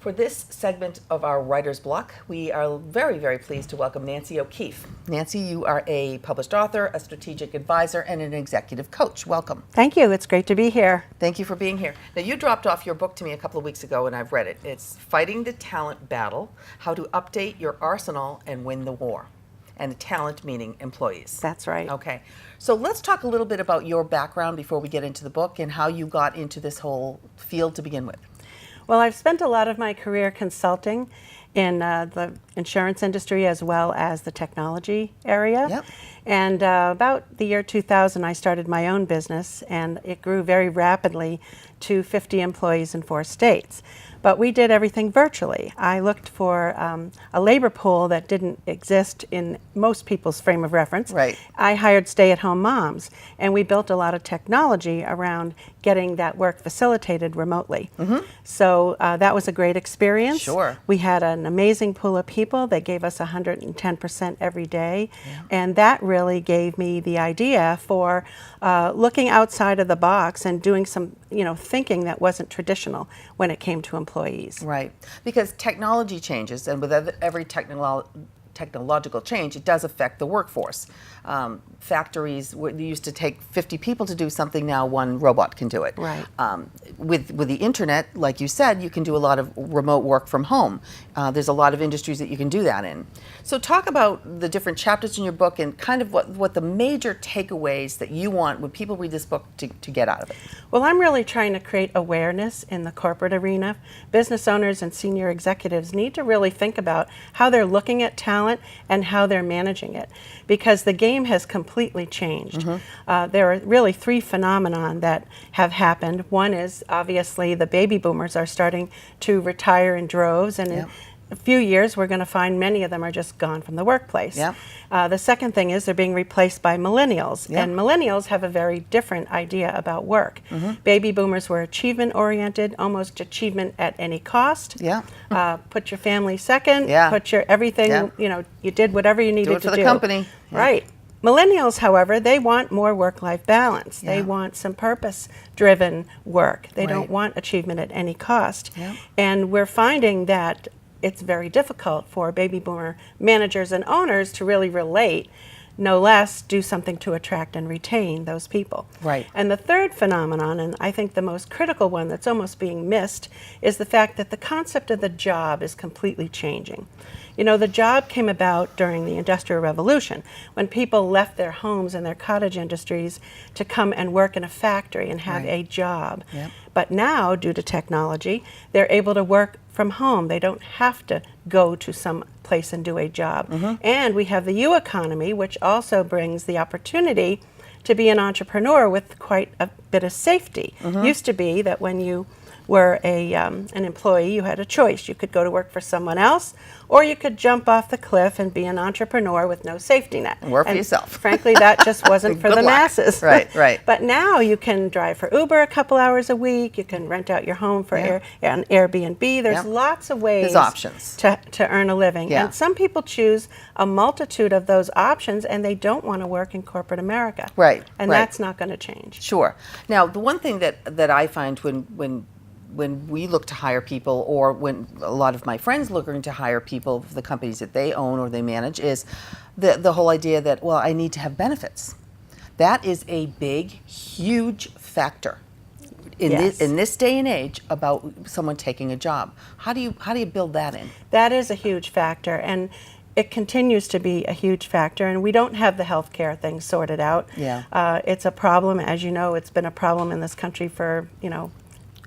For this segment of our Writer's Block, we are very, very pleased to welcome Nancy O'Keefe. Nancy, you are a published author, a strategic advisor, and an executive coach. Welcome. Thank you. It's great to be here. Thank you for being here. Now, you dropped off your book to me a couple of weeks ago, and I've read it. It's Fighting the Talent Battle, How to Update Your Arsenal and Win the War. And talent meaning employees. That's right. Okay. So let's talk a little bit about your background before we get into the book and how you got into this whole field to begin with. Well, I've spent a lot of my career consulting in the insurance industry as well as the technology area. Yep. And about the year 2000, I started my own business, and it grew very rapidly to 50 employees in 4 states. But we did everything virtually. I looked for a labor pool that didn't exist in most people's frame of reference. Right. I hired stay-at-home moms, and we built a lot of technology around getting that work facilitated remotely. Mm-hmm. So that was a great experience. Sure. We had an amazing pool of people. They gave us 110% every day. Yeah. And that really gave me the idea for looking outside of the box and doing some, thinking that wasn't traditional when it came to employees. Right. Because technology changes, and with every technological change, it does affect the workforce. Factories used to take 50 people to do something, now one robot can do it. Right. With the internet, like you said, you can do a lot of remote work from home. There's a lot of industries that you can do that in. So talk about the different chapters in your book and kind of what the major takeaways that you want when people read this book to get out of it. Well, I'm really trying to create awareness in the corporate arena. Business owners and senior executives need to really think about how they're looking at talent and how they're managing it, because the game has completely changed. Mm-hmm. There are really 3 phenomena that have happened. One is obviously the baby boomers are starting to retire in droves, and in a few years we're going to find many of them are just gone from the workplace. Yep. The second thing is they're being replaced by millennials, and millennials have a very different idea about work. Mm-hmm. Baby boomers were achievement oriented, almost achievement at any cost. Yeah. Put your family second, put your everything, you did whatever you needed to do. Do it for the company. Right. Millennials, however, they want more work-life balance. They want some purpose-driven work. They don't want achievement at any cost. Yeah. And we're finding that it's very difficult for baby boomer managers and owners to really relate, no less do something to attract and retain those people. Right. And the third phenomenon, and I think the most critical one that's almost being missed, is the fact that the concept of the job is completely changing. The job came about during the Industrial Revolution, when people left their homes and their cottage industries to come and work in a factory and have a job. Yep. But now, due to technology, they're able to work from home. They don't have to go to some place and do a job. Mm-hmm. And we have the U economy, which also brings the opportunity to be an entrepreneur with quite a bit of safety. Mm-hmm. Used to be that when you were an employee, you had a choice. You could go to work for someone else, or you could jump off the cliff and be an entrepreneur with no safety net. And work for yourself. Frankly, that just wasn't for the masses. Right, right. But now you can drive for Uber a couple hours a week. You can rent out your home for an Airbnb. There's lots of ways. There's options to earn a living. Yeah. And some people choose a multitude of those options, and they don't want to work in corporate America. Right. And that's not going to change. Sure. Now, the one thing that I find when we look to hire people, or when a lot of my friends looking to hire people for the companies that they own or they manage, is the whole idea that, well, I need to have benefits. That is a big, huge factor in this day and age about someone taking a job. How do you build that in? That is a huge factor, and it continues to be a huge factor, and we don't have the health care thing sorted out. Yeah. It's a problem, as you know. It's been a problem in this country for,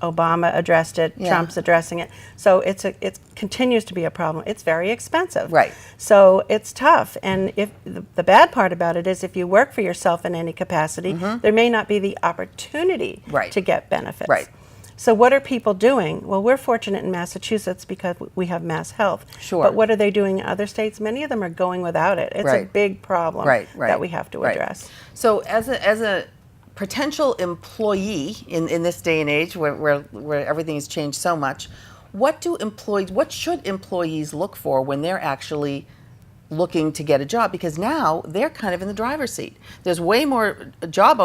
Obama addressed it, Trump's addressing it. So it continues to be a problem. It's very expensive. Right. So it's tough. And if the bad part about it is if you work for yourself in any capacity, there may not be the opportunity to get benefits. Right. So what are people doing? Well, we're fortunate in Massachusetts because we have Mass Health. Sure. But what are they doing in other states? Many of them are going without it. It's a big problem that we have to address. So as a potential employee in this day and age where everything has changed so much, what should employees look for when they're actually looking to get a job? Because now they're kind of in the driver's seat. There's way more job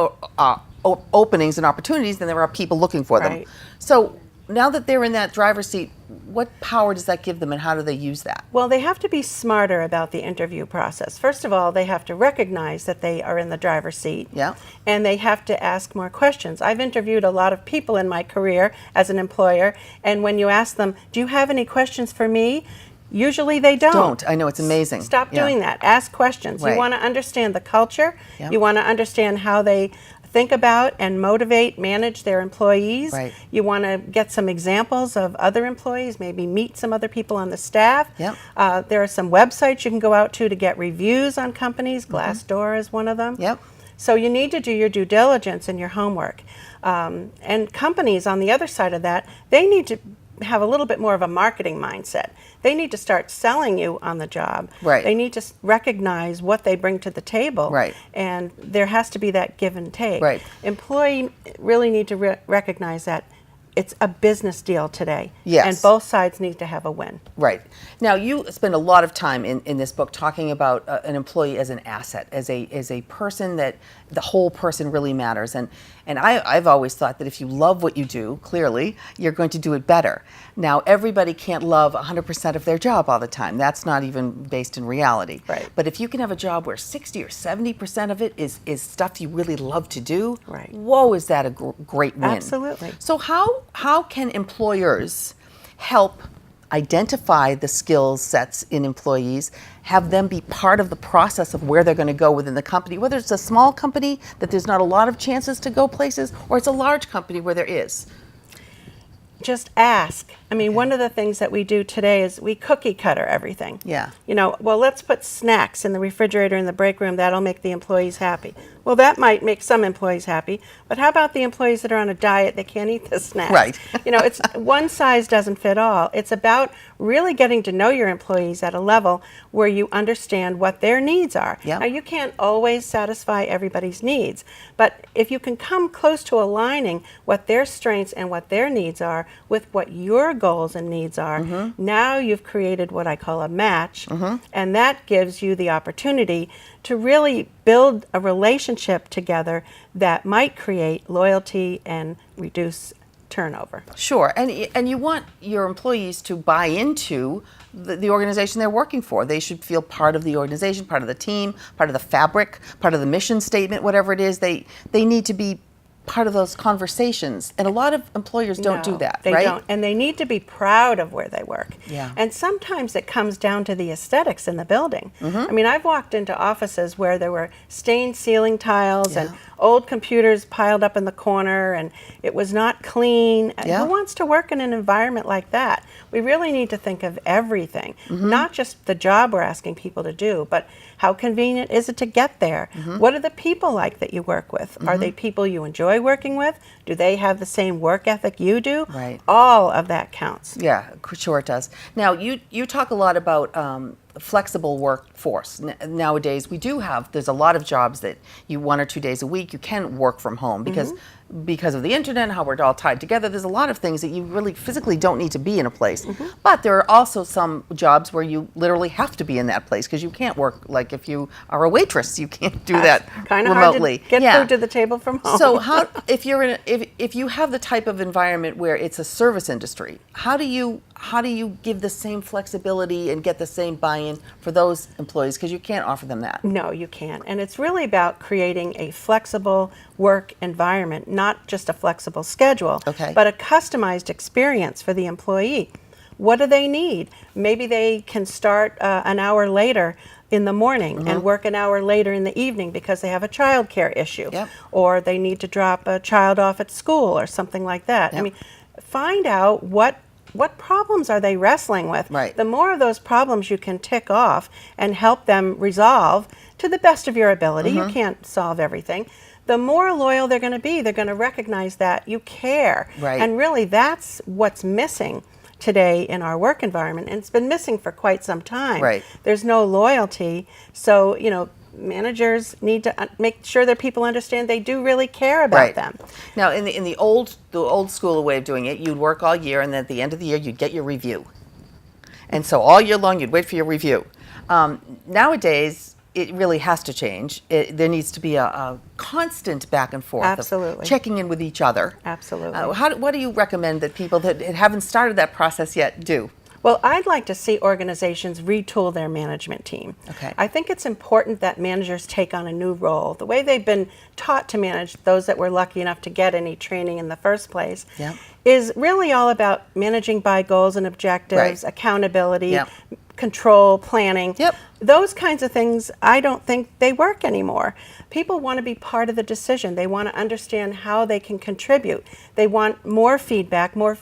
openings and opportunities than there are people looking for them. So now that they're in that driver's seat, what power does that give them, and how do they use that? Well, they have to be smarter about the interview process. First of all, they have to recognize that they are in the driver's seat. Yeah. And they have to ask more questions. I've interviewed a lot of people in my career as an employer, and when you ask them, do you have any questions for me? Usually they don't. I know, it's amazing. Stop doing that. Ask questions. Right. You want to understand the culture. Yep. You want to understand how they think about and motivate, manage their employees. Right. You want to get some examples of other employees, maybe meet some other people on the staff. Yep. There are some websites you can go out to get reviews on companies. Glassdoor is one of them. Yep. So you need to do your due diligence and your homework. And companies on the other side of that, they need to have a little bit more of a marketing mindset. They need to start selling you on the job. Right. They need to recognize what they bring to the table. Right. And there has to be that give and take. Right. Employee really need to recognize that it's a business deal today. Yes. And both sides need to have a win. Right. Now, you spend a lot of time in this book talking about an employee as an asset, as a person that the whole person really matters. And I've always thought that if you love what you do, clearly, you're going to do it better. Now, everybody can't love 100% of their job all the time. That's not even based in reality. Right. But if you can have a job where 60 or 70% of it is stuff you really love to do, Right. whoa, is that a great win. Absolutely. So how can employers help identify the skill sets in employees, have them be part of the process of where they're going to go within the company, whether it's a small company that there's not a lot of chances to go places, or it's a large company where there is? Just ask. I mean, one of the things that we do today is we cookie cutter everything. Yeah. You know, well, let's put snacks in the refrigerator in the break room. That'll make the employees happy. Well, that might make some employees happy, but how about the employees that are on a diet? They can't eat the snacks. Right. You know, it's one size doesn't fit all. It's about really getting to know your employees at a level where you understand what their needs are. Yep. Now, you can't always satisfy everybody's needs, but if you can come close to aligning what their strengths and what their needs are with what your goals and needs are, now you've created what I call a match, and that gives you the opportunity to really build a relationship together that might create loyalty and reduce turnover. Sure, and you want your employees to buy into the organization they're working for. They should feel part of the organization, part of the team, part of the fabric, part of the mission statement, whatever it is. They need to be part of those conversations, and a lot of employers don't do that, they right? don't, and they need to be proud of where they work. Yeah. And sometimes it comes down to the aesthetics in the building. I mean, I've walked into offices where there were stained ceiling tiles and old computers piled up in the corner, and it was not clean. Yeah. Who wants to work in an environment like that? We really need to think of everything, not just the job we're asking people to do, but how convenient is it to get there? What are the people like that you work with? Are they people you enjoy working with? Do they have the same work ethic you do? Right. All of that counts. Yeah, sure it does. Now, you talk a lot about flexible workforce. Nowadays, there's a lot of jobs that you 1 or 2 days a week, you can work from home because of the internet and how we're all tied together. There's a lot of things that you really physically don't need to be in a place. But there are also some jobs where you literally have to be in that place because you can't work, like if you are a waitress, you can't do that Kind of remotely. hard to get food to the table from home. So how, if you have the type of environment where it's a service industry, how do you give the same flexibility and get the same buy-in for those employees? Because you can't offer them that. No, you can't. And it's really about creating a flexible work environment, not just a flexible schedule, but a customized experience for the employee. What do they need? Maybe they can start an hour later in the morning and work an hour later in the evening because they have a child care issue, or they need to drop a child off at school or something like that. I mean, find out what problems are they wrestling with. Right. The more of those problems you can tick off and help them resolve to the best of your ability, you can't solve everything, the more loyal they're going to be. They're going to recognize that you care. Right. And really that's what's missing today in our work environment, and it's been missing for quite some time. Right. There's no loyalty, so managers need to make sure their people understand they do really care about them. Now, in the old school way of doing it, you'd work all year, and then at the end of the year, you'd get your review. And so all year long, you'd wait for your review. Nowadays, it really has to change. There needs to be a constant back and forth. Absolutely. Of checking in with each other. Absolutely. What do you recommend that people that haven't started that process yet do? Well, I'd like to see organizations retool their management team. Okay. I think it's important that managers take on a new role. The way they've been taught to manage, those that were lucky enough to get any training in the first place, Yep. is really all about managing by goals and objectives, Right. accountability, Yep. control, planning. Yep. Those kinds of things, I don't think they work anymore. People want to be part of the decision. They want to understand how they can contribute. They want more feedback more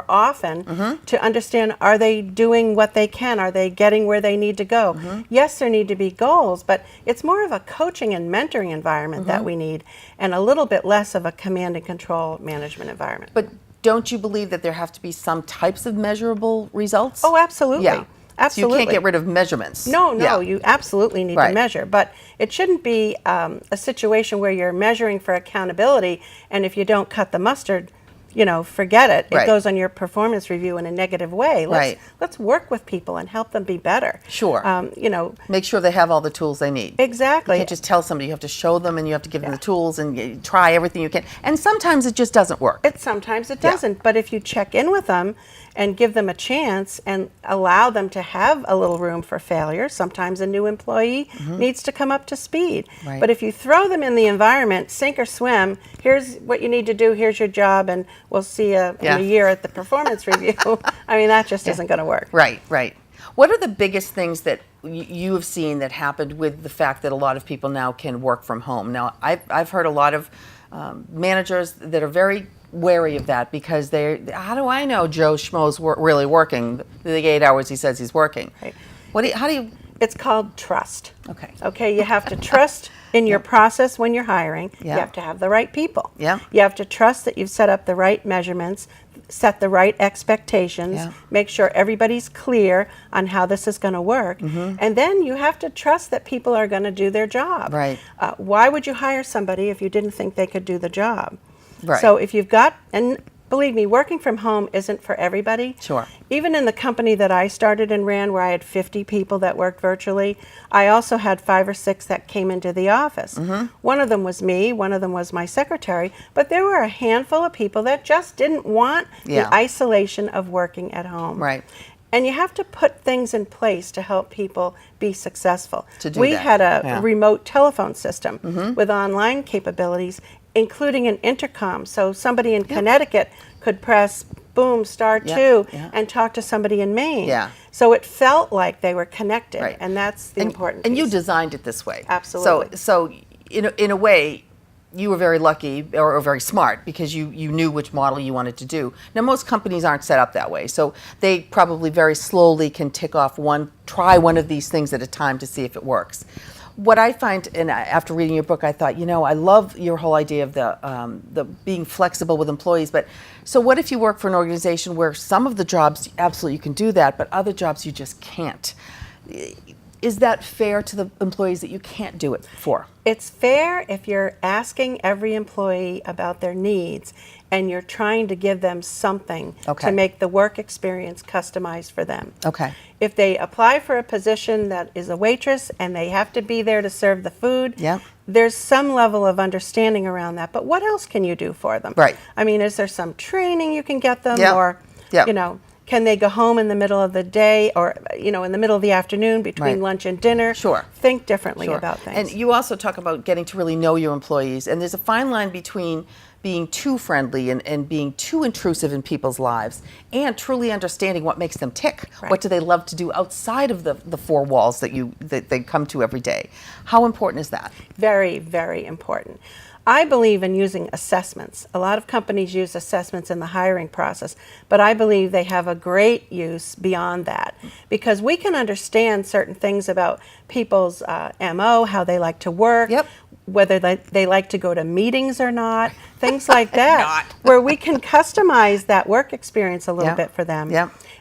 often to understand, are they doing what they can? Are they getting where they need to go? Yes, there need to be goals, but it's more of a coaching and mentoring environment that we need, and a little bit less of a command and control management environment. But don't you believe that there have to be some types of measurable results? Oh, absolutely. Yeah. Absolutely. So you can't get rid of measurements. No, Yeah. you absolutely need Right. to measure, but it shouldn't be a situation where you're measuring for accountability, and if you don't cut the mustard, forget it. It Right. goes on your performance review in a negative way. Right. Let's work with people and help them be better. Sure. You know, Make sure they have all the tools they need. exactly. You can't just tell somebody. You have to show them, and you have to give them the tools, and you try everything you can. And sometimes it just doesn't work. Sometimes it Yeah. doesn't, but if you check in with them and give them a chance and allow them to have a little room for failure, sometimes a new employee needs to come up to speed. Right. But if you throw them in the environment, sink or swim, here's what you need to do, here's your job, and we'll see you Yeah. in a year at the performance review, I mean, that just isn't going to work. Right, right. What are the biggest things that you have seen that happened with the fact that a lot of people now can work from home? Now, I've heard a lot of managers that are very wary of that because how do I know Joe Schmo's really working the 8 hours he says he's working? Right. How do you? It's called trust. Okay. Okay, you have to trust in your process when you're hiring. Yeah. You have to have the right people. Yeah. You have to trust that you've set up the right measurements, set the right expectations, Yeah. make sure everybody's clear on how this is going to work. And then you have to trust that people are going to do their job. Right. Why would you hire somebody if you didn't think they could do the job? Right. So if you've got, and believe me, working from home isn't for everybody. Sure. Even in the company that I started and ran, where I had 50 people that worked virtually, I also had 5 or 6 that came into the office. One of them was me, one of them was my secretary, but there were a handful of people that just didn't want Yeah. the isolation of working at home. Right. And you have to put things in place to help people be successful. To do we that, had a yeah. remote telephone system with online capabilities, including an intercom. So somebody in Connecticut could press boom, star 2, and talk to somebody in Maine. Yeah. So it felt like they were connected, Right. and that's the important And you piece. designed it this way. Absolutely. So in a way, you were very lucky or very smart because you knew which model you wanted to do. Now, most companies aren't set up that way, so they probably very slowly can tick off try one of these things at a time to see if it works. What I find, and after reading your book, I thought, I love your whole idea of the being flexible with employees. But so, what if you work for an organization where some of the jobs absolutely you can do that, but other jobs you just can't? Is that fair to the employees that you can't do it for? It's fair if you're asking every employee about their needs and you're trying to give them something to make the work experience customized for them. Okay. If they apply for a position that is a waitress and they have to be there to serve the food, there's some level of understanding around that. But what else can you do for them? Right. I mean, is there some training you can get them, or Yeah. can they go home in the middle of the day, or in the middle of the afternoon between Right. lunch and dinner? Sure. Think differently Sure. about things. And you also talk about getting to really know your employees, and there's a fine line between being too friendly and being too intrusive in people's lives, and truly understanding what makes them tick. Right. What do they love to do outside of the 4 walls that they come to every day? How important is that? Very, very important. I believe in using assessments. A lot of companies use assessments in the hiring process, but I believe they have a great use beyond that, because we can understand certain things about people's MO, how they like to work, whether they like to go to meetings or not, things like that, where we can customize that work experience a little bit for them.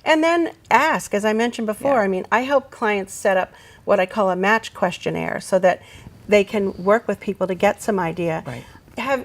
And then ask, as I mentioned before, I mean, I help clients set up what I call a match questionnaire so that they can work with people to get some idea. Right.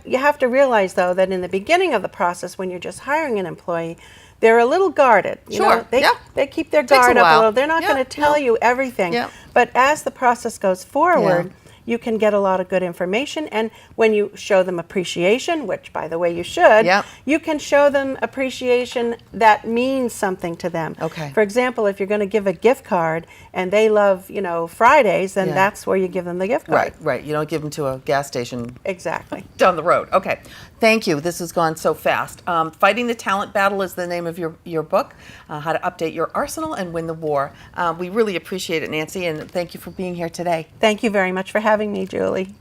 You have to realize, though, that in the beginning of the process, when you're just hiring an employee, they're a little guarded. You Sure, know, they, yeah. they keep their Takes a guard up a while. little. They're not Yeah, going to tell no. you everything. Yeah. But as the process goes forward, Yeah. you can get a lot of good information. And when you show them appreciation, which, by the way, you should, Yep. you can show them appreciation that means something to them. Okay. For example, if you're going to give a gift card and they love, you know, Fridays, then Yeah. that's where you give them the gift card. Right, right. You don't give them to a gas station Exactly. down the road. Okay. Thank you. This has gone so fast. Fighting the Talent Battle is the name of your book, How to Update Your Arsenal and Win the War. We really appreciate it, Nancy, and thank you for being here today. Thank you very much for having me, Julie.